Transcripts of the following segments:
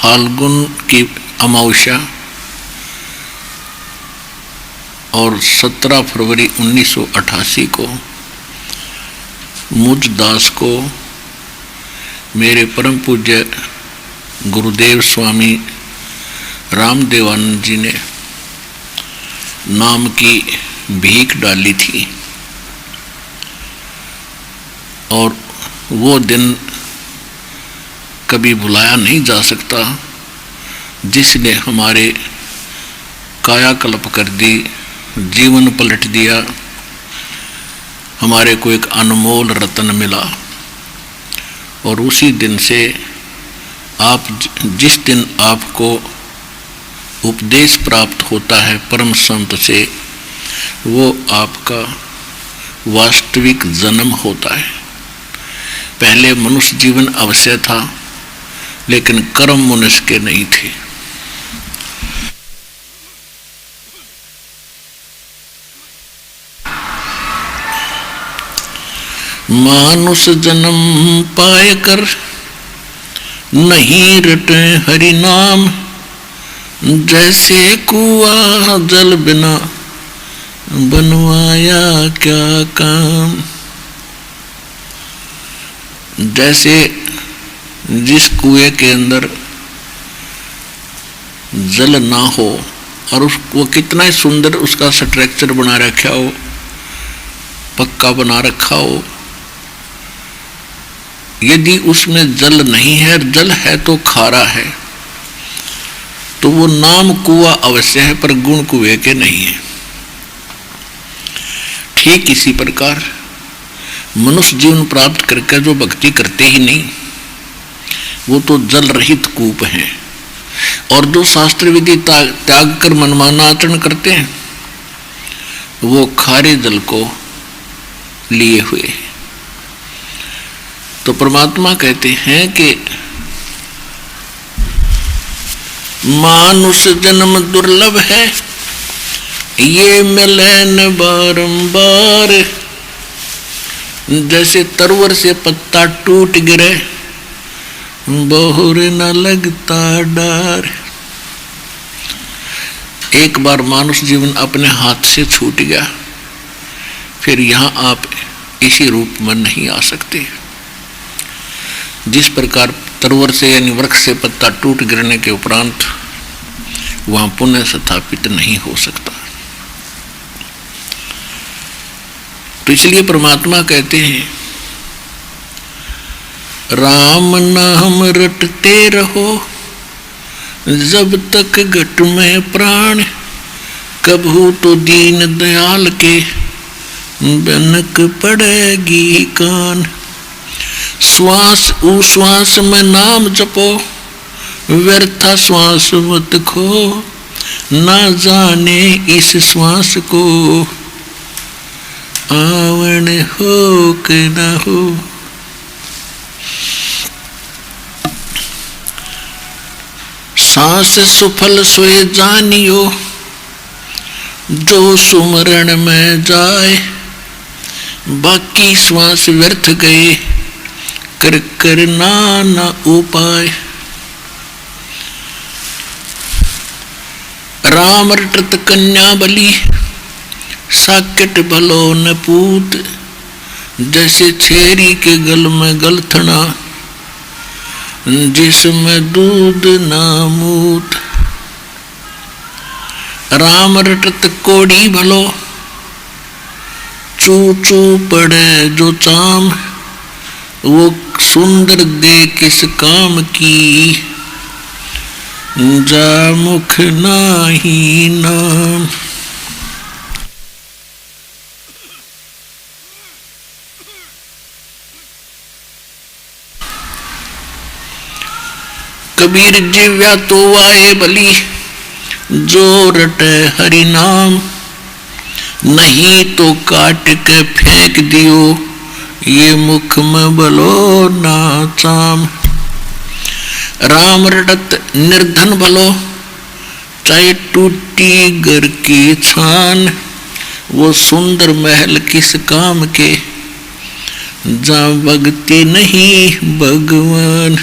फाल्गुन की अमावस्या और 17 फरवरी 1988 को मुझ दास को मेरे परम पूज्य गुरुदेव स्वामी रामदेवानंद जी ने नाम की भीख डाली थी। और वो दिन कभी भुलाया नहीं जा सकता, जिसने हमारे कायाकल्प कर दी, जीवन पलट दिया। हमारे को एक अनमोल रत्न मिला। और उसी दिन से आप जिस दिन आपको उपदेश प्राप्त होता है परम संत से, वो आपका वास्तविक जन्म होता है। पहले मनुष्य जीवन अवश्य था, लेकिन कर्म मनुष्य के नहीं थे। मानुष जन्म पाए कर नहीं रटे हरि नाम, जैसे कुआं जल बिना बनवाया क्या काम। जैसे जिस कुएं के अंदर जल ना हो और उसको कितना ही सुंदर उसका स्ट्रक्चर बना रखा हो, पक्का बना रखा हो, यदि उसमें जल नहीं है, जल है तो खारा है, तो वो नाम कुआं अवश्य है पर गुण कुएं के नहीं है। ठीक इसी प्रकार मनुष्य जीवन प्राप्त करके जो भक्ति करते ही नहीं, वो तो जल रहित कूप हैं। और जो शास्त्र विधि त्याग कर मनमाना आचरण करते हैं, वो खारे जल को लिए हुए। तो परमात्मा कहते हैं कि मानुष जन्म दुर्लभ है, ये मिले न बारंबार। जैसे तरवर से पत्ता टूट गिरे, बहुर न लगता डार। एक बार मानुष जीवन अपने हाथ से छूट गया, फिर यहाँ आप इसी रूप में नहीं आ सकते। जिस प्रकार तरवर से यानी वृक्ष से पत्ता टूट गिरने के उपरांत वहां पुनः स्थापित नहीं हो सकता। तो इसलिए परमात्मा कहते हैं, राम नाम रटते रहो जब तक घट में प्राण, कभू तो दीन दयाल के बनक पड़ेगी कान। श्वास उश्वास में नाम जपो, व्यर्था श्वास मत खो, ना जाने इस श्वास को आवण हो कि न हो। सांस सुफल सोए जानियो, जो सुमरण में जाए, बाकी श्वास व्यर्थ गए, कर कर नाना उपाय। राम रटत कन्या बलि, साकेट भलो न पूत। जैसे छेरी के गल में गलथना, जिसमें दूध ना मूत। राम रटत कोड़ी भलो, चू चू पड़े जो चाम। वो सुंदर दे किस काम की, जा मुख नाही नाम। कबीर जीव्या तो आए बलि, जो रटे हरि नाम। नहीं तो काट के फेंक दियो, ये मुख में बलो ना चाम। राम रटत निर्धन भलो, चाहे टूटी घर की छान। वो सुंदर महल किस काम के, जहाँ भक्ति नहीं भगवान।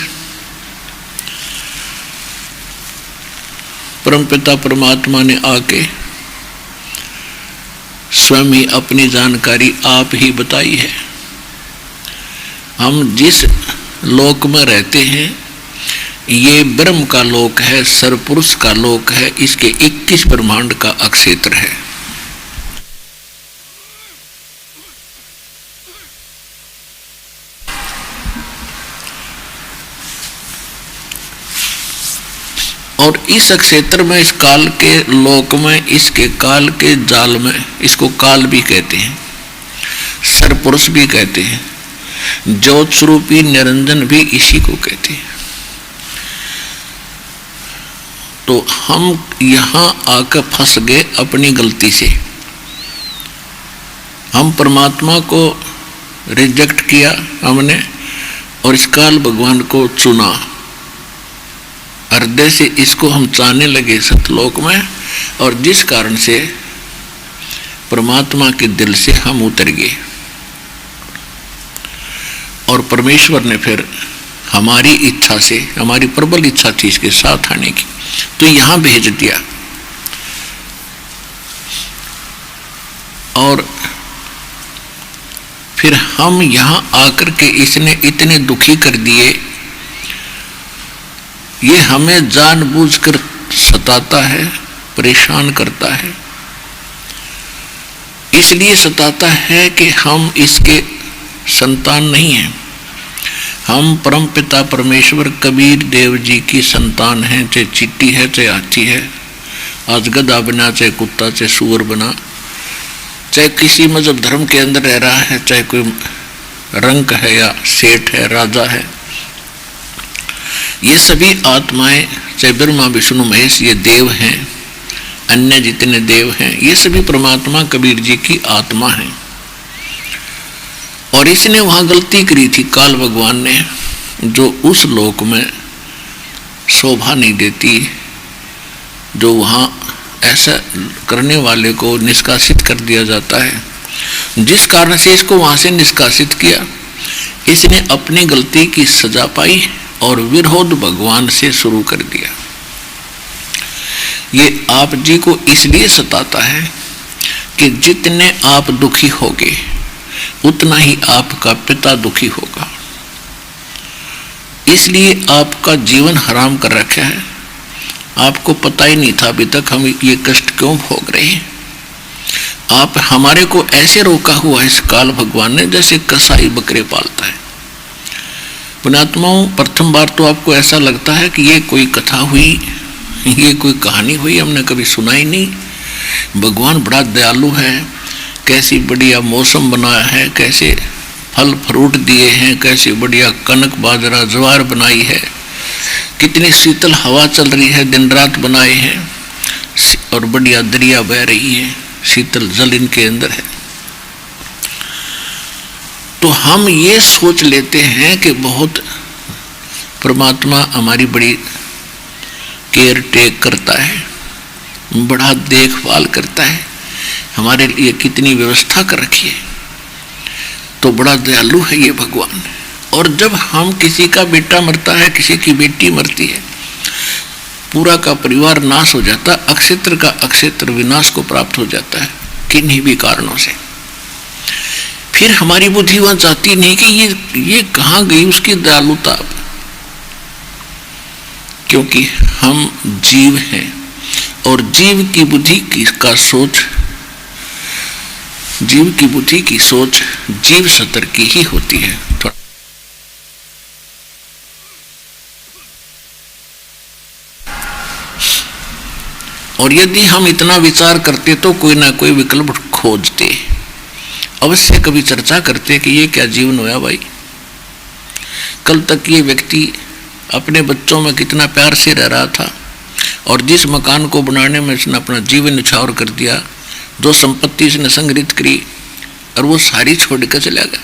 परमपिता परमात्मा ने आके स्वयं ही अपनी जानकारी आप ही बताई है। हम जिस लोक में रहते हैं ये ब्रह्म का लोक है, सरपुरुष का लोक है, इसके 21 ब्रह्मांड का अक्षेत्र है। और इस क्षेत्र में, इस काल के लोक में, इसके काल के जाल में, इसको काल भी कहते हैं, सरपुरुष भी कहते हैं, ज्योत स्वरूपी निरंजन भी इसी को कहते हैं। तो हम यहां आकर फंस गए अपनी गलती से। हम परमात्मा को रिजेक्ट किया हमने और इस काल भगवान को चुना। हृदय से इसको हम चाहने लगे सतलोक में, और जिस कारण से परमात्मा के दिल से हम उतर गए और परमेश्वर ने फिर हमारी इच्छा से, हमारी प्रबल इच्छा थी इसके साथ आने की, तो यहां भेज दिया। और फिर हम यहां आकर के इसने इतने दुखी कर दिए। ये हमें जानबूझकर सताता है, परेशान करता है। इसलिए सताता है कि हम इसके संतान नहीं हैं। हम परम पिता परमेश्वर कबीर देव जी की संतान हैं, चाहे चींटी है चाहे हाथी है, आज गधा बना चाहे कुत्ता चाहे सूअर बना, चाहे किसी मजहब धर्म के अंदर रह रहा है, चाहे कोई रंक है या सेठ है, राजा है, ये सभी आत्माएं, चाहे ब्रह्मा विष्णु महेश, ये देव हैं, अन्य जितने देव हैं, ये सभी परमात्मा कबीर जी की आत्मा हैं। और इसने वहां गलती करी थी काल भगवान ने, जो उस लोक में शोभा नहीं देती, जो वहां ऐसा करने वाले को निष्कासित कर दिया जाता है। जिस कारण से इसको वहां से निष्कासित किया, इसने अपनी गलती की सजा पाई और विरोध भगवान से शुरू कर दिया। ये आप जी को इसलिए सताता है कि जितने आप दुखी होगे उतना ही आपका पिता दुखी होगा। इसलिए आपका जीवन हराम कर रखा है। आपको पता ही नहीं था अभी तक हम ये कष्ट क्यों भोग रहे हैं। आप हमारे को ऐसे रोका हुआ इस काल भगवान ने जैसे कसाई बकरे पालता है। पुण्यात्माओं, प्रथम बार तो आपको ऐसा लगता है कि ये कोई कथा हुई, ये कोई कहानी हुई, हमने कभी सुना ही नहीं। भगवान बड़ा दयालु है, कैसी बढ़िया मौसम बनाया है, कैसे फल फ्रूट दिए हैं, कैसी बढ़िया कनक बाजरा ज्वार बनाई है, कितनी शीतल हवा चल रही है, दिन रात बनाए हैं, और बढ़िया दरिया बह रही है, शीतल जल इनके अंदर है। तो हम ये सोच लेते हैं कि बहुत परमात्मा हमारी बड़ी केयर टेक करता है, बड़ा देखभाल करता है, हमारे लिए कितनी व्यवस्था कर रखी है, तो बड़ा दयालु है ये भगवान। और जब हम किसी का बेटा मरता है, किसी की बेटी मरती है, पूरा का परिवार नाश हो जाता, अक्षेत्र का अक्षेत्र विनाश को प्राप्त हो जाता है किन्हीं भी कारणों से। फिर हमारी बुद्धि वहां चाहती नहीं कि ये कहां गई उसकी दयालुता, क्योंकि हम जीव हैं और जीव की बुद्धि का सोच, जीव की बुद्धि की सोच जीव सतर की ही होती है। और यदि हम इतना विचार करते तो कोई ना कोई विकल्प खोजते, अवश्य कभी चर्चा करते कि ये क्या जीवन हुआ भाई। कल तक ये व्यक्ति अपने बच्चों में कितना प्यार से रह रहा था, और जिस मकान को बनाने में इसने अपना जीवन न्यौछावर कर दिया, जो संपत्ति इसने संग्रहित करी, और वो सारी छोड़कर चला गया।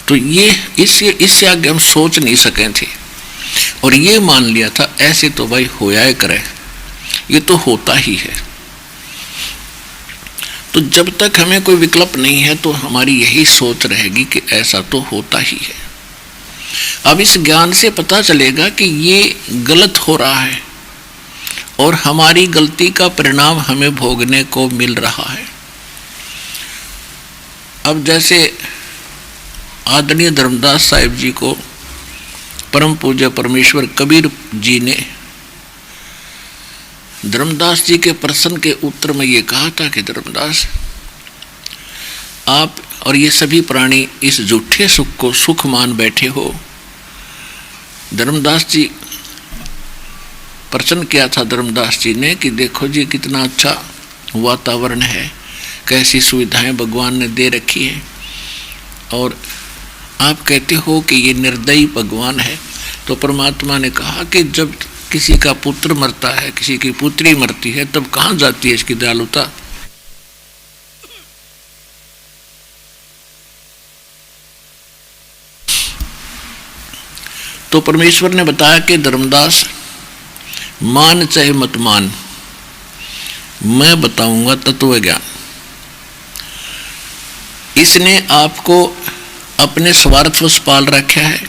तो ये इससे आगे हम सोच नहीं सके थे, और ये मान लिया था ऐसे तो भाई होया ही करे, ये तो होता ही है। तो जब तक हमें कोई विकल्प नहीं है तो हमारी यही सोच रहेगी कि ऐसा तो होता ही है। अब इस ज्ञान से पता चलेगा कि ये गलत हो रहा है, और हमारी गलती का परिणाम हमें भोगने को मिल रहा है। अब जैसे आदरणीय धर्मदास साहिब जी को परम पूज्य परमेश्वर कबीर जी ने धर्मदास जी के प्रश्न के उत्तर में ये कहा था कि धर्मदास, आप और ये सभी प्राणी इस झूठे सुख को सुख मान बैठे हो। धर्मदास जी प्रश्न किया था धर्मदास जी ने कि देखो जी कितना अच्छा वातावरण है, कैसी सुविधाएं भगवान ने दे रखी हैं, और आप कहते हो कि ये निर्दयी भगवान है। तो परमात्मा ने कहा कि जब किसी का पुत्र मरता है, किसी की पुत्री मरती है, तब कहाँ जाती है इसकी दयालुता। तो परमेश्वर ने बताया कि धर्मदास, मान चाहे मत मान, मैं बताऊंगा तत्व ज्ञान। इसने आपको अपने स्वार्थवश पाल रखा है,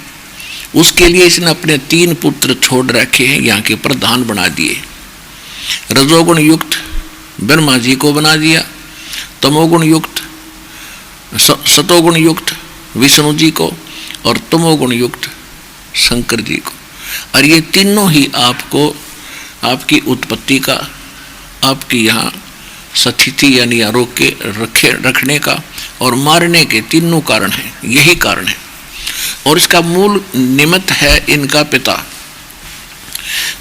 उसके लिए इसने अपने 3 पुत्र छोड़ रखे हैं, यहाँ के प्रधान बना दिए। रजोगुण युक्त ब्रह्मा जी को बना दिया, तमोगुण युक्त सतोगुण युक्त विष्णु जी को, और तमोगुण युक्त शंकर जी को। और ये तीनों ही आपको आपकी उत्पत्ति का, आपकी यहाँ स्थिति यानी आरोग्य रखने का और मारने के तीनों कारण हैं, यही कारण है। और इसका मूल निमित्त है इनका पिता,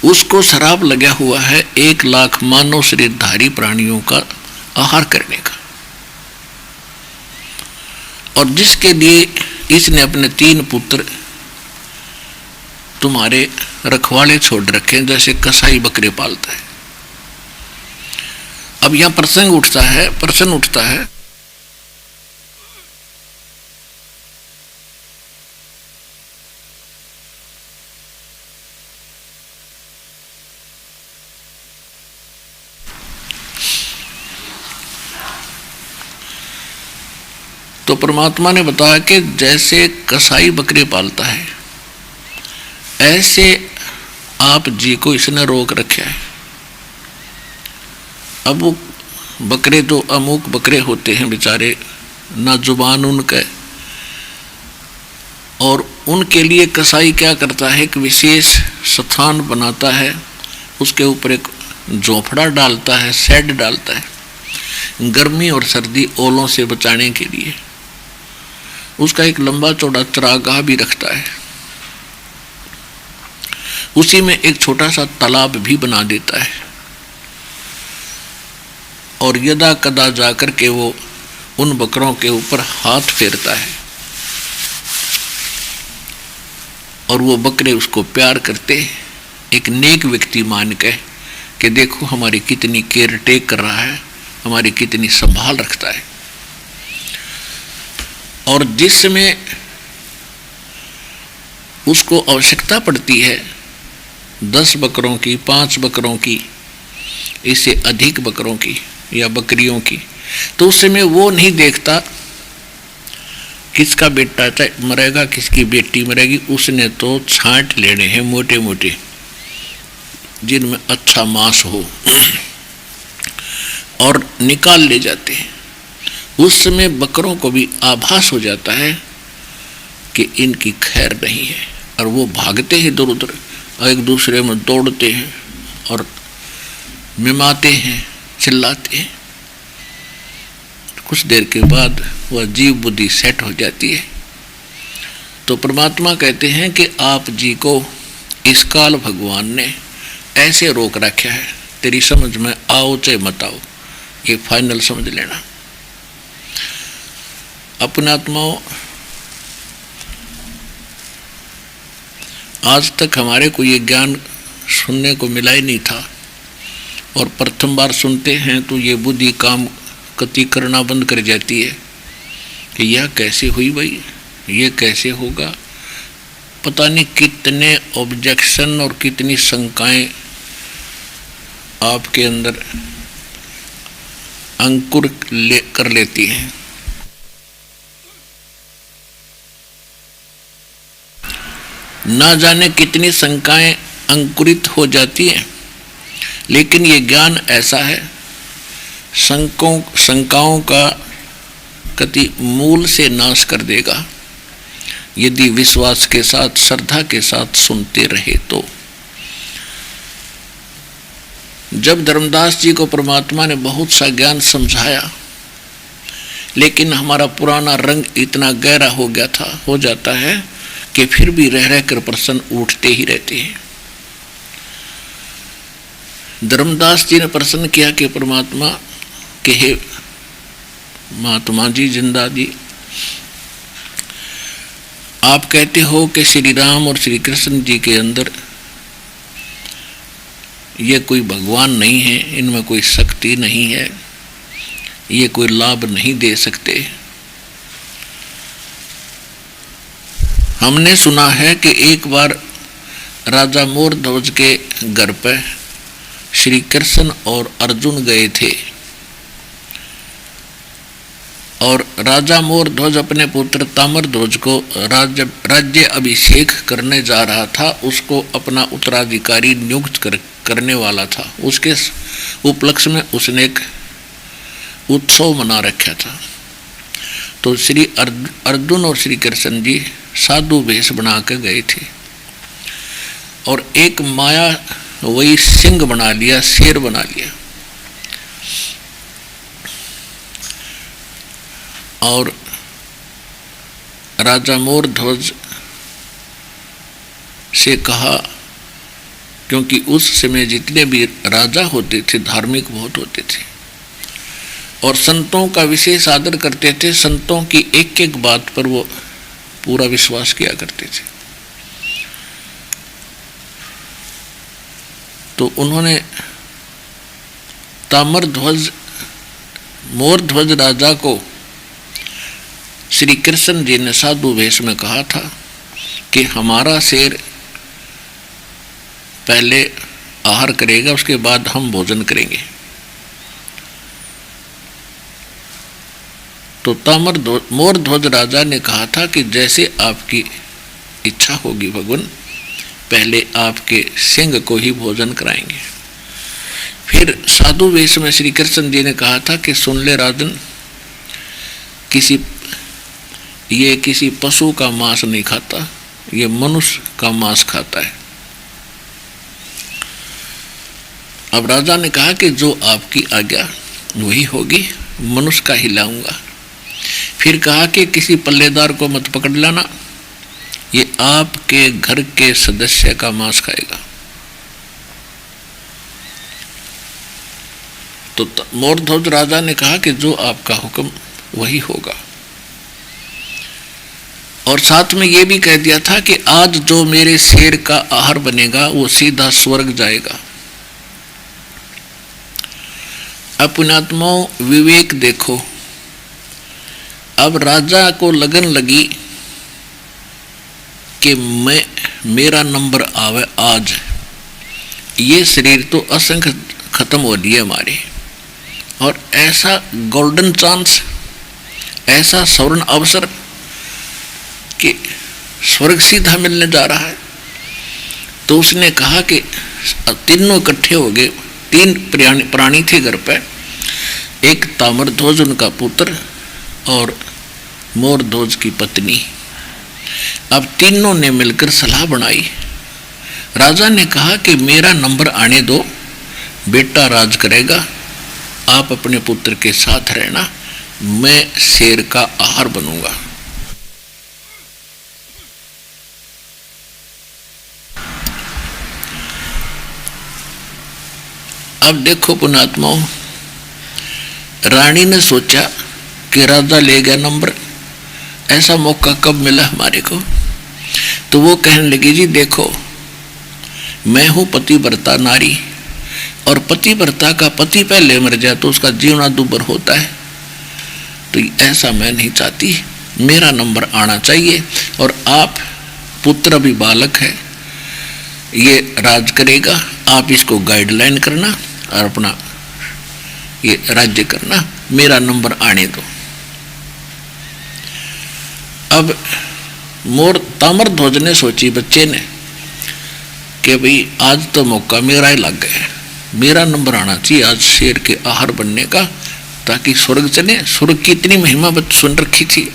उसको शराब लगा हुआ है 1 लाख मानव शरीरधारी प्राणियों का आहार करने का, और जिसके लिए इसने अपने 3 पुत्र तुम्हारे रखवाले छोड़ रखे, जैसे कसाई बकरे पालता है। अब यह प्रश्न उठता है तो परमात्मा ने बताया कि जैसे कसाई बकरे पालता है, ऐसे आप जी को इसने रोक रखा है। अब वो बकरे तो अमुक बकरे होते हैं बेचारे, ना जुबान उनके, और उनके लिए कसाई क्या करता है, एक विशेष स्थान बनाता है, उसके ऊपर एक झोपड़ा डालता है, शेड डालता है, गर्मी और सर्दी ओलों से बचाने के लिए। उसका एक लंबा चौड़ा चरागाह भी रखता है, उसी में एक छोटा सा तालाब भी बना देता है, और यदा कदा जाकर के वो उन बकरों के ऊपर हाथ फेरता है, और वो बकरे उसको प्यार करते, एक नेक व्यक्ति मान के कि देखो हमारी कितनी केयर टेक कर रहा है, हमारी कितनी संभाल रखता है। और जिसमें उसको आवश्यकता पड़ती है 10 बकरों की, 5 बकरों की, इससे अधिक बकरों की या बकरियों की, तो उस समय वो नहीं देखता किसका बेटा मरेगा, किसकी बेटी मरेगी। उसने तो छांट लेने हैं मोटे मोटे, जिनमें अच्छा मांस हो, और निकाल ले जाते हैं। उस समय बकरों को भी आभास हो जाता है कि इनकी खैर नहीं है, और वो भागते हैं इधर उधर, एक दूसरे में दौड़ते हैं और मिमाते हैं, चिल्लाते हैं। कुछ देर के बाद वह जीव बुद्धि सेट हो जाती है। तो परमात्मा कहते हैं कि आप जी को इस काल भगवान ने ऐसे रोक रखा है, तेरी समझ में आओ चाहे मत आओ, ये फाइनल समझ लेना। अपने आत्माओं, आज तक हमारे को ये ज्ञान सुनने को मिला ही नहीं था, और प्रथम बार सुनते हैं तो ये बुद्धि काम कति करना बंद कर जाती है कि यह कैसे हुई भाई, ये कैसे होगा। पता नहीं कितने ऑब्जेक्शन और कितनी शंकाएं आपके अंदर अंकुर कर लेती हैं। ना जाने कितनी शंकाएं अंकुरित हो जाती हैं, लेकिन ये ज्ञान ऐसा है, शंकाओं का कति मूल से नाश कर देगा यदि विश्वास के साथ, श्रद्धा के साथ सुनते रहे तो। जब धर्मदास जी को परमात्मा ने बहुत सा ज्ञान समझाया, लेकिन हमारा पुराना रंग इतना गहरा हो जाता है कि फिर भी रह रह कर प्रश्न उठते ही रहते हैं। धर्मदास जी ने प्रश्न किया कि परमात्मा के हे महात्मा जी, जिंदा जी, आप कहते हो कि श्री राम और श्री कृष्ण जी के अंदर ये कोई भगवान नहीं है, इनमें कोई शक्ति नहीं है, ये कोई लाभ नहीं दे सकते। हमने सुना है कि एक बार राजा मोरध्वज के घर पर श्री कृष्ण और अर्जुन गए थे और राजा मोरध्वज अपने पुत्र ताम्रध्वज को राज्य अभिषेक करने जा रहा था, उसको अपना उत्तराधिकारी नियुक्त करने वाला था। उसके उपलक्ष्य में उसने एक उत्सव मना रखा था। तो श्री अर्जुन और श्री कृष्ण जी साधु वेश बना के गए थे और एक माया वही सिंह बना लिया, शेर बना लिया, और राजा मोरध्वज से कहा, क्योंकि उस समय जितने भी राजा होते थे धार्मिक बहुत होते थे और संतों का विशेष आदर करते थे, संतों की एक एक बात पर वो पूरा विश्वास किया करते थे। तो उन्होंने मोरध्वज राजा को श्री कृष्ण जी ने साधु वेश में कहा था कि हमारा शेर पहले आहार करेगा, उसके बाद हम भोजन करेंगे। तो मोरध्वज राजा ने कहा था कि जैसे आपकी इच्छा होगी भगवान, पहले आपके सिंह को ही भोजन कराएंगे। फिर साधु वेश में श्री कृष्ण जी ने कहा था कि सुन ले राजन, ये किसी पशु का मांस नहीं खाता, ये मनुष्य का मांस खाता है। अब राजा ने कहा कि जो आपकी आज्ञा वही होगी, मनुष्य का ही लाऊंगा। फिर कहा कि किसी पल्लेदार को मत पकड़ लाना, ये आपके घर के सदस्य का मांस खाएगा। तो मोरध्वज राजा ने कहा कि जो आपका हुक्म वही होगा, और साथ में ये भी कह दिया था कि आज जो मेरे शेर का आहार बनेगा वो सीधा स्वर्ग जाएगा। अपनात्माओं, विवेक देखो। अब राजा को लगन लगी कि मेरा नंबर आवे आज, ये शरीर तो असंख्य खत्म हो लिए हमारे, और ऐसा गोल्डन चांस, ऐसा स्वर्ण अवसर कि स्वर्ग सीधा मिलने जा रहा है। तो उसने कहा कि तीनों इकट्ठे हो गए। 3 प्राणी थे घर पर, एक ताम्रध्वज उनका पुत्र और मोरध्वज की पत्नी। अब तीनों ने मिलकर सलाह बनाई। राजा ने कहा कि मेरा नंबर आने दो, बेटा राज करेगा, आप अपने पुत्र के साथ रहना, मैं शेर का आहार बनूंगा। अब देखो पुण्यात्माओं, रानी ने सोचा कि राजा ले गया नंबर, ऐसा मौका कब मिला हमारे को। तो वो कहने लगी, जी देखो, मैं हूँ पतिव्रता नारी, और पतिव्रता का पति पहले मर जाए तो उसका जीवना दुर्भर होता है। तो ऐसा मैं नहीं चाहती, मेरा नंबर आना चाहिए, और आप पुत्र भी बालक है, ये राज करेगा, आप इसको गाइडलाइन करना और अपना ये राज्य करना, मेरा नंबर आने दो। अब ताम्रध्वज ने सोची, बच्चे ने, कि भाई आज तो मौका मेरा ही लग गया, मेरा नंबर आना चाहिए आज शेर के आहार बनने का, ताकि स्वर्ग चले। स्वर्ग की इतनी महिमा सुन रखी थी।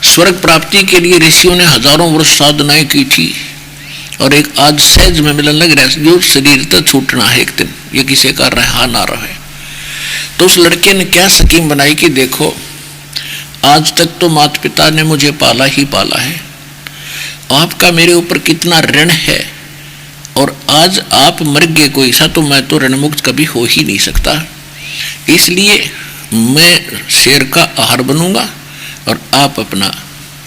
स्वर्ग प्राप्ति के लिए ऋषियों ने हजारों वर्ष साधनाएं की थी, और एक आज सहज में मिलन लग रहा है जो शरीर तक छूटना है एक दिन, ये किसी का रहा ना रहे। तो उस लड़के ने क्या स्कीम बनाई कि देखो, आज तक तो माता पिता ने मुझे पाला ही पाला है, आपका मेरे ऊपर कितना ऋण है, और आज आप मर गए कोई सा, तो मैं तो ऋण मुक्त कभी हो ही नहीं सकता। इसलिए मैं शेर का आहार बनूंगा और आप अपना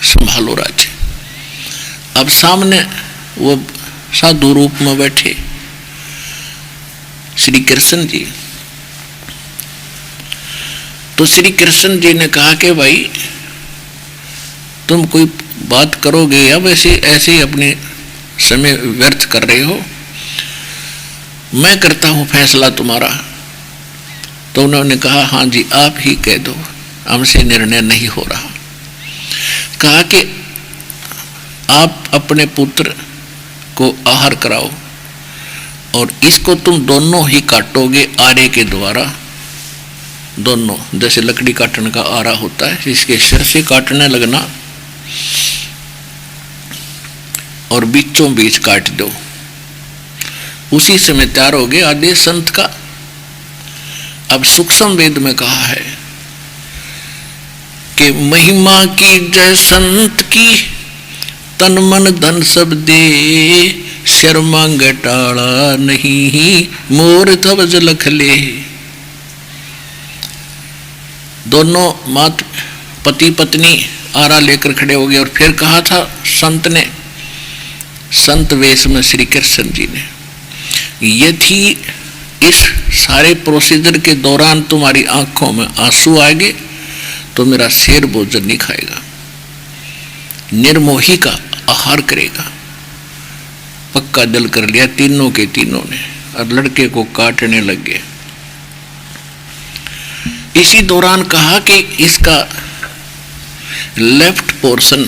संभालो राज्य। अब सामने वो साधु रूप में बैठे श्री कृष्ण जी। तो श्री कृष्ण जी ने कहा कि भाई तुम कोई बात करोगे या वैसे ऐसे ही अपने समय व्यर्थ कर रहे हो, मैं करता हूं फैसला तुम्हारा। तो उन्होंने कहा हाँ जी आप ही कह दो, हमसे निर्णय नहीं हो रहा। कहा कि आप अपने पुत्र को आहार कराओ और इसको तुम दोनों ही काटोगे आरे के द्वारा, दोनों, जैसे लकड़ी काटने का आरा होता है, इसके सिर से काटने लगना और बीचों बीच काट दो। उसी समय तैयार हो गए आदेश संत का। अब सूक्ष्म वेद में कहा है कि महिमा की जय संत की, तन मन धन सब दे, सिर मांग टाड़ा नहीं, मोर धवज लख ले। दोनों मात पति पत्नी आरा लेकर खड़े हो गए और फिर कहा था संत ने, संत वेश में श्री कृष्ण जी ने, यदि इस सारे प्रोसीजर के दौरान तुम्हारी आंखों में आंसू आएंगे तो मेरा शेर भोजन नहीं खाएगा, निर्मोही का आहार करेगा। पक्का दिल कर लिया तीनों के तीनों ने, और लड़के को काटने लग गए। इसी दौरान कहा कि इसका लेफ्ट पोर्शन,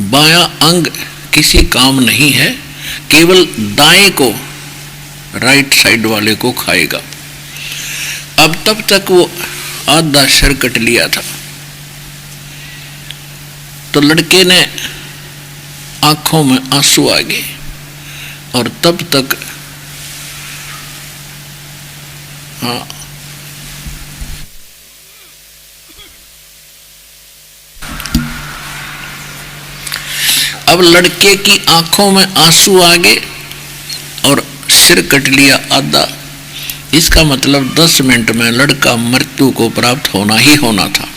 बायां अंग किसी काम नहीं है, केवल दाएं को, राइट साइड वाले को खाएगा। अब तब तक वो आधा सिर कट लिया था। तो लड़के ने आंखों में आंसू आ गए और तब तक हाँ अब लड़के की आंखों में आंसू आ गए और सिर कट लिया आधा। इसका मतलब 10 मिनट में लड़का मृत्यु को प्राप्त होना ही होना था।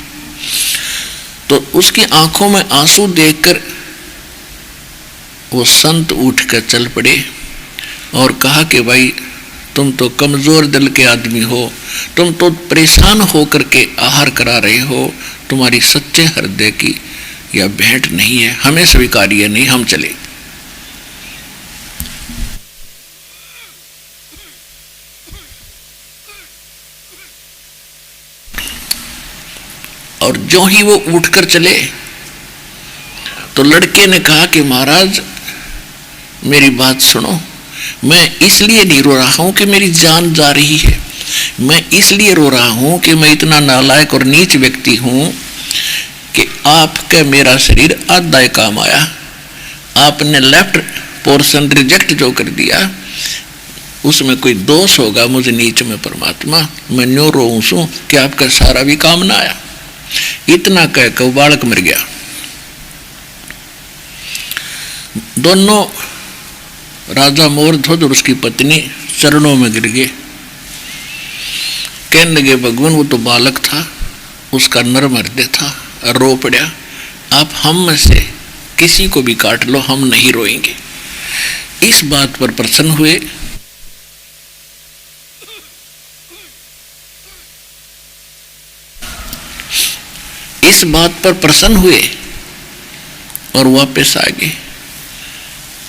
तो उसकी आंखों में आंसू देखकर वो संत उठकर चल पड़े और कहा कि भाई तुम तो कमजोर दिल के आदमी हो, तुम तो परेशान होकर के आहार करा रहे हो, तुम्हारी सच्चे हृदय की यह भेंट नहीं है, हमें स्वीकार्य नहीं, हम चले। और जो ही वो उठकर चले तो लड़के ने कहा कि महाराज मेरी बात सुनो, मैं इसलिए नहीं रो रहा हूं कि मेरी जान जा रही है, मैं इसलिए रो रहा हूं कि मैं इतना नालायक और नीच व्यक्ति हूं कि आपका मेरा शरीर आधा काम आया, आपने लेफ्ट पोर्शन रिजेक्ट जो कर दिया, उसमें कोई दोष होगा मुझे नीच में परमात्मा, मैं न्यो रोऊं सू कि आपका सारा भी काम ना आया। इतना कहकर बालक मर गया। दोनों राजा मोरध्वज और उसकी पत्नी चरणों में गिर गए, कहने लगे भगवान वो तो बालक था, उसका नर्म हृदय था, रो पड़ा, आप हम में से किसी को भी काट लो, हम नहीं रोएंगे। इस बात पर प्रसन्न हुए। इस बात पर प्रसन्न हुए और वापस आ गए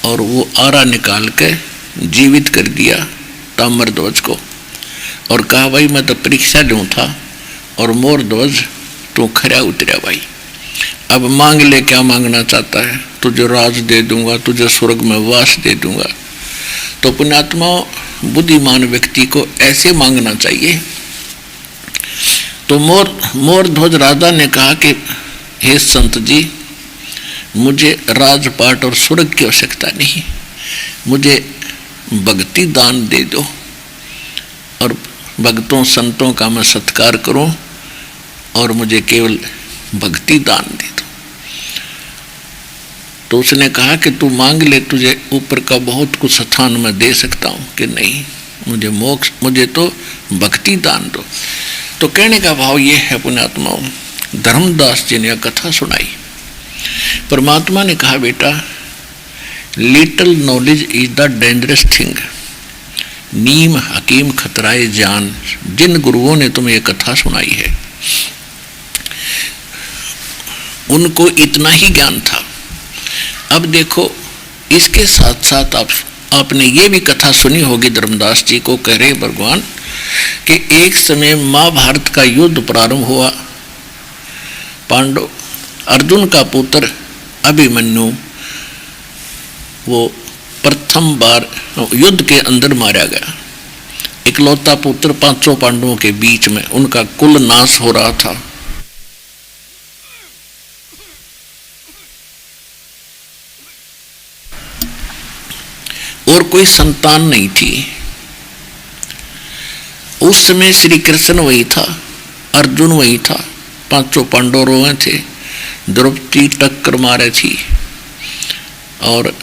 और वो आरा निकाल के जीवित कर दिया ताम्रध्वज को और कहा भाई मैं तो परीक्षा लूं था और मोरध्वज तू खरा उतरा भाई, अब मांग ले, क्या मांगना चाहता है? तुझे राज दे दूंगा, तुझे स्वर्ग में वास दे दूंगा। तो पुण्यात्मा, बुद्धिमान व्यक्ति को ऐसे मांगना चाहिए। तो मोर ध्वज राजा ने कहा कि हे संत जी, मुझे राजपाट और स्वर्ग की आवश्यकता नहीं, मुझे भक्ति दान दे दो और भक्तों संतों का मैं सत्कार करूं और मुझे केवल भक्ति दान दे दो। तो उसने कहा कि तू मांग ले, तुझे ऊपर का बहुत कुछ स्थान मैं दे सकता हूं। कि नहीं, मुझे मोक्ष, मुझे तो भक्ति दान दो। तो कहने का भाव ये है पुण्यात्माओं, धर्मदास जी ने यह कथा सुनाई। परमात्मा ने कहा, बेटा, little knowledge is the dangerous thing, नीम हकीम खतराए जान। जिन गुरुओं ने तुम्हें यह कथा सुनाई है उनको इतना ही ज्ञान था। अब देखो, इसके साथ साथ आपने ये भी कथा सुनी होगी, धर्मदास जी को कह रहे भगवान कि एक समय महाभारत का युद्ध प्रारंभ हुआ। पांडव, अर्जुन का पुत्र अभिमन्यु, वो प्रथम बार युद्ध के अंदर मारा गया। इकलौता पुत्र पांचों पांडवों के बीच में, उनका कुल नाश हो रहा था। और कोई संतान नहीं थी। उस समय श्री कृष्ण वही था, अर्जुन वही था, पांचों पांडव रोए थे, द्रौपदी टक्कर मारे थी और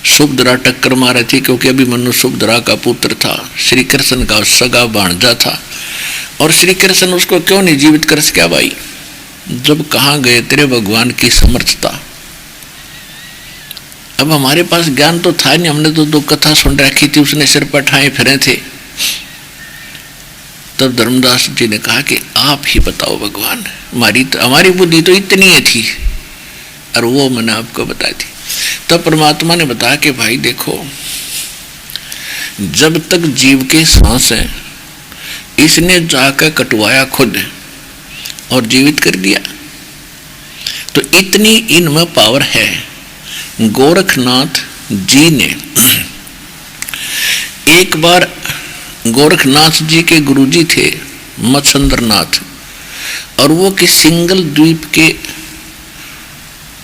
सुभद्रा टक्कर मारे थी, क्योंकि अभिमन्यु सुभद्रा का पुत्र था, श्री कृष्ण का सगा भांजा था। और श्री कृष्ण उसको क्यों नहीं जीवित कर सका भाई? जब कहाँ गए तेरे भगवान की समर्थता। अब हमारे पास ज्ञान तो था नहीं, हमने तो दो कथा सुन रखी थी, उसने सिर पर ठाए फिरे थे। तब धर्मदास जी ने कहा कि आप ही बताओ भगवान, हमारी बुद्धि तो इतनी ही थी और वो मैंने आपको बताई थी। तब परमात्मा ने बताया कि भाई देखो, जब तक जीव के सांस है, इसने जाकर कटवाया खुद और जीवित कर दिया। तो इतनी इनमें पावर है। गोरखनाथ जी ने एक बार, गोरखनाथ जी के गुरुजी थे मत्स्येंद्रनाथ, और वो कि सिंगल द्वीप के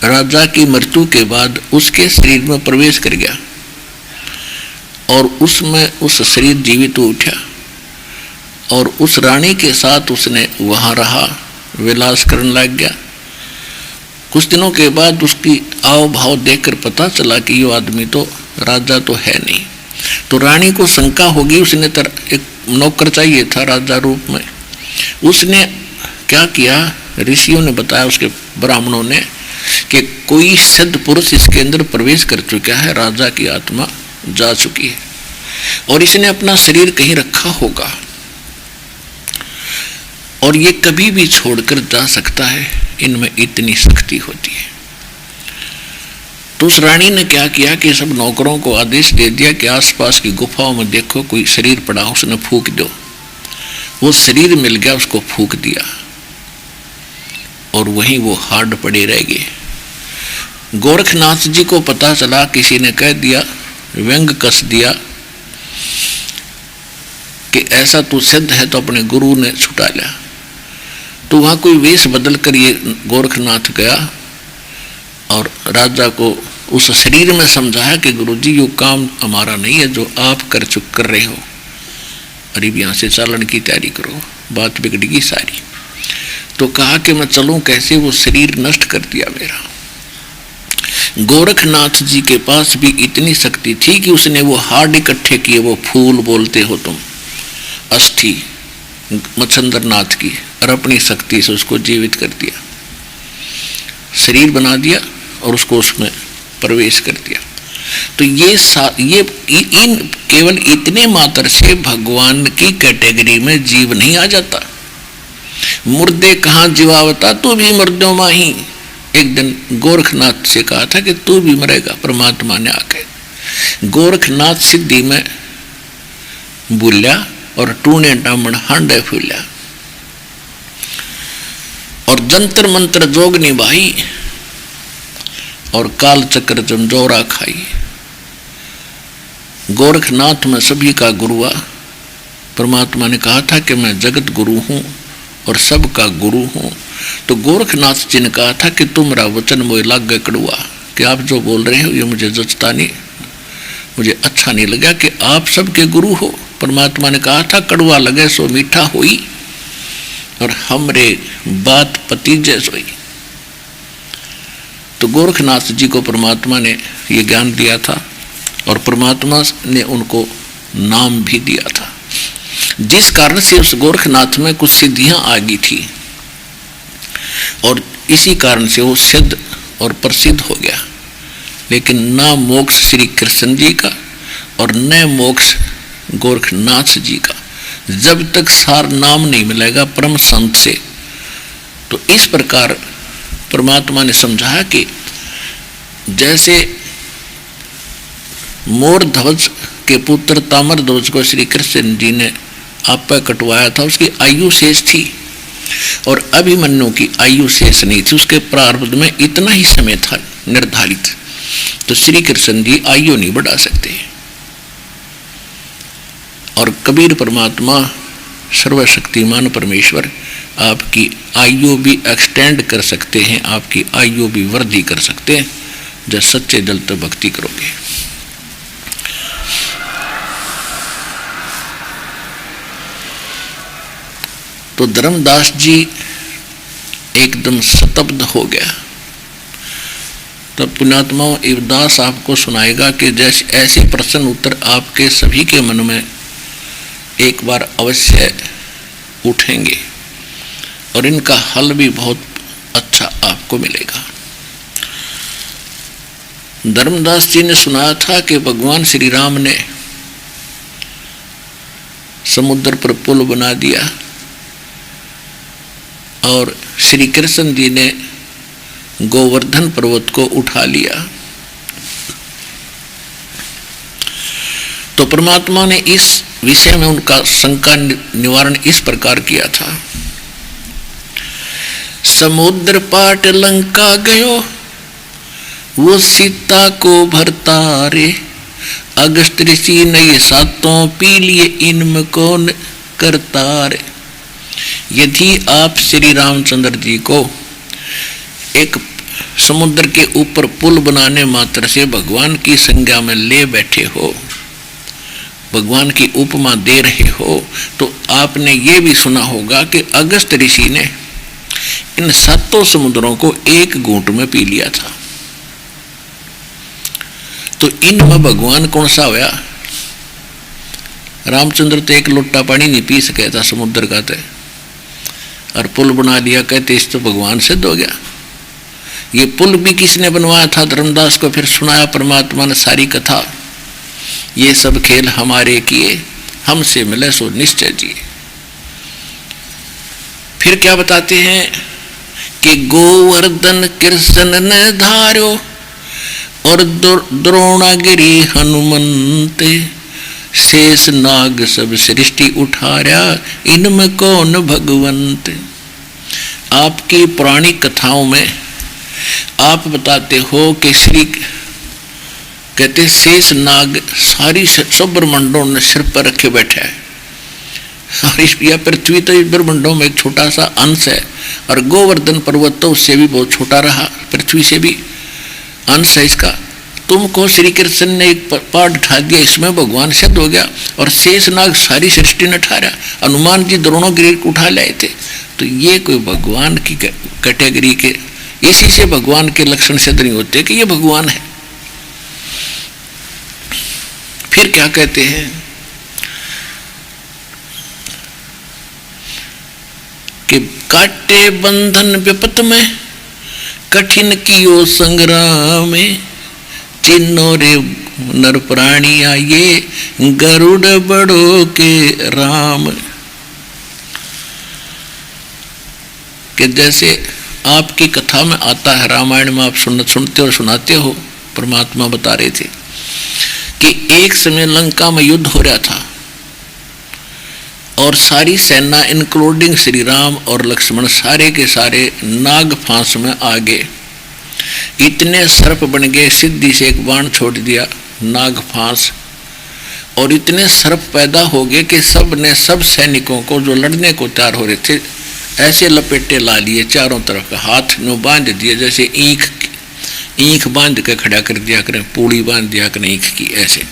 राजा की मृत्यु के बाद उसके शरीर में प्रवेश कर गया और उसमें उस शरीर जीवित हो उठा और उस रानी के साथ उसने वहां रहा, विलास करने लग गया। कुछ दिनों के बाद उसकी आव भाव देखकर पता चला कि ये आदमी तो राजा तो है नहीं। तो रानी को शंका होगी, उसने एक नौकर चाहिए था राजा रूप में। उसने क्या किया, ऋषियों ने बताया, उसके ब्राह्मणों ने, कि कोई सिद्ध पुरुष इसके अंदर प्रवेश कर चुका है, राजा की आत्मा जा चुकी है और इसने अपना शरीर कहीं रखा होगा और ये कभी भी छोड़कर जा सकता है, इनमें इतनी शक्ति होती है। तो उस रानी ने क्या किया कि सब नौकरों को आदेश दे दिया कि आसपास की गुफाओं में देखो कोई शरीर पड़ा, उसने फूंक दो। वो शरीर मिल गया, उसको फूंक दिया और वहीं वो हार्ड पड़े रह गए। गोरखनाथ जी को पता चला, किसी ने कह दिया, व्यंग कस दिया कि ऐसा तू सिद्ध है, तो अपने गुरु ने छुटा लिया। तो वहां कोई वेश बदल कर ये गोरखनाथ गया और राजा को उस शरीर में समझाया कि गुरुजी, ये काम हमारा नहीं है जो आप कर रहे हो, अरे यहाँ से चालन की तैयारी करो, बात बिगड़ेगी सारी। तो कहा कि मैं चलूं कैसे? वो शरीर नष्ट कर दिया मेरा। गोरखनाथ जी के पास भी इतनी शक्ति थी कि उसने वो हार्ड इकट्ठे किए, वो फूल बोलते हो तुम, अस्थि मत्स्येंद्रनाथ की, और अपनी शक्ति से उसको जीवित कर दिया, शरीर बना दिया और उसको उसमें प्रवेश कर दिया। तो ये इन केवल इतने मात्र से भगवान की कैटेगरी में जीव नहीं आ जाता। मुर्दे कहाँ जीवावता, तू भी मुर्दों माही। एक दिन गोरखनाथ से कहा था कि तू भी मरेगा। परमात्मा ने आके गोरखनाथ सिद्धि में बोलिया और टूने टामण हांडे फूलिया। और जंतर मंत्र जोग निभाई और काल चक्र जमजोरा खाई। गोरखनाथ में सभी का गुरुआ। परमात्मा ने कहा था कि मैं जगत गुरु हूँ और सबका गुरु हूँ। तो गोरखनाथ जी ने कहा था कि तुम्हारा वचन मोए लागे कड़ुआ, कि आप जो बोल रहे हो ये मुझे जचता नहीं, मुझे अच्छा नहीं लगा कि आप सबके गुरु हो। परमात्मा ने कहा था कड़ुआ लगे सो मीठा होई और हमरे बात पतीजे सोई। तो गोरखनाथ जी को परमात्मा ने ये ज्ञान दिया था और परमात्मा ने उनको नाम भी दिया था, जिस कारण से उस गोरखनाथ में कुछ सिद्धियां आ गई थी और इसी कारण से वो सिद्ध और प्रसिद्ध हो गया। लेकिन ना मोक्ष श्री कृष्ण जी का और न मोक्ष गोरखनाथ जी का, जब तक सार नाम नहीं मिलेगा परम संत से। तो इस प्रकार परमात्मा ने समझाया कि जैसे मोर ध्वज के पुत्र ताम्र ध्वज को श्री कृष्ण जी ने आप पर कटवाया था, उसकी आयु शेष थी और अभिमन्यु की आयु शेष नहीं थी। उसके प्रारब्ध में इतना ही समय था निर्धारित, तो श्री कृष्ण जी आयु नहीं बढ़ा सकते। और कबीर परमात्मा सर्वशक्तिमान परमेश्वर आपकी आयु भी एक्सटेंड कर सकते हैं, आपकी आयु भी वृद्धि कर सकते हैं, जब सच्चे दिल तो भक्ति करोगे। तो धर्मदास जी एकदम स्तब्ध हो गया। तब पुण्यात्मा इवदास आपको सुनाएगा कि जैसे ऐसे प्रश्न उत्तर आपके सभी के मन में एक बार अवश्य उठेंगे और इनका हल भी बहुत अच्छा आपको मिलेगा। धर्मदास जी ने सुनाया था कि भगवान श्री राम ने समुद्र पर पुल बना दिया और श्री कृष्ण जी ने गोवर्धन पर्वत को उठा लिया। तो परमात्मा ने इस विषय में उनका शंका निवारण इस प्रकार किया था। समुद्र पाट लंका गयो वो सीता को भरतारे, अगस्त ऋषि नये सातों पी लिए इनमें कौन करतारे। यदि आप श्री रामचंद्र जी को एक समुद्र के ऊपर पुल बनाने मात्र से भगवान की संज्ञा में ले बैठे हो, भगवान की उपमा दे रहे हो, तो आपने ये भी सुना होगा कि अगस्त ऋषि ने इन सातों समुद्रों को एक घूंट में पी लिया था। तो इनमें भगवान कौन सा होया? रामचंद्र तो एक लोटा पानी नहीं पी सके था समुद्र का, और पुल बना दिया, कहते इस तो भगवान सिद्ध हो गया। ये पुल भी किसने बनवाया था? धर्मदास को फिर सुनाया परमात्मा ने सारी कथा। ये सब खेल हमारे किए, हमसे मिले सो निश्चय जिए। फिर क्या बताते हैं कि गोवर्धन कृष्ण ने धार्यो और द्रोणागिरी हनुमंते, शेष नाग सब सृष्टि उठाया इनमें कौन भगवंत। आपकी पुरानी कथाओं में आप बताते हो कि श्री कहते शेष नाग सारी सब ब्रह्मांडों ने सिर पर रखे बैठा है, और इस पृथ्वी तो इस ब्रह्मांडों में एक छोटा सा अंश है, और गोवर्धन पर्वत तो उससे भी बहुत छोटा रहा, पृथ्वी से भी अंश है इसका। तुमको श्री कृष्ण ने एक पाठ उठा दिया, इसमें भगवान सिद्ध हो गया, और शेष नाग सारी सृष्टि ने ठहरा, हनुमान जी द्रोणागिरी उठा लाए थे। तो ये कोई भगवान की कैटेगरी के, इसी से भगवान के लक्षण सिद्ध नहीं होते कि ये भगवान है। फिर क्या कहते हैं कि काटे बंधन विपत में कठिन कियो संग्राम में, चिन्नो रे नर प्राणी आये गरुड़ बड़ो के राम। कि जैसे आपकी कथा में आता है, रामायण में आप सुनते और सुनाते हो, परमात्मा बता रहे थे कि एक समय लंका में युद्ध हो रहा था और सारी सेना इंक्लूडिंग श्री राम और लक्ष्मण सारे के सारे नाग फांस में आ गए। इतने सर्प बन गए, सिद्धि से एक बाण छोड़ दिया नाग फांस, और इतने सर्प पैदा हो गए कि सब ने सब सैनिकों को जो लड़ने को तैयार हो रहे थे ऐसे लपेटे ला लिए चारों तरफ, हाथ में बांध दिए, जैसे ईख बांध के खड़ा कर दिया करें, पूड़ी बांध दिया करें ईख की, ऐसे।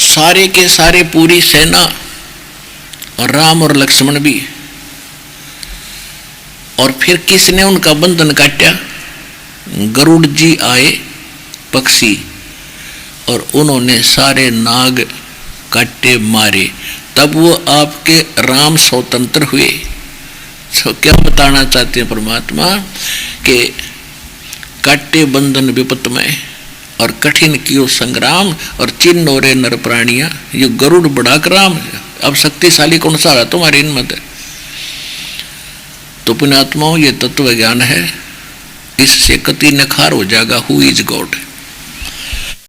सारे के सारे पूरी सेना और राम और लक्ष्मण भी। और फिर किसने उनका बंधन काटा? गरुड़ जी आए पक्षी, और उन्होंने सारे नाग काटे मारे। तब वो आपके राम स्वतंत्र हुए। तो क्या बताना चाहते हैं परमात्मा कि काटे बंधन विपतमय और कठिन कियो संग्राम और चिन्ह और नर प्राणियां। ये गरुड़ बढ़ाक राम, अब शक्तिशाली कौन सा है तुम्हारी हिम्मत है? तो पुण्यात्माओं, ये तत्व ज्ञान है, इससे कति नखार हो जाएगा हु इज गॉड।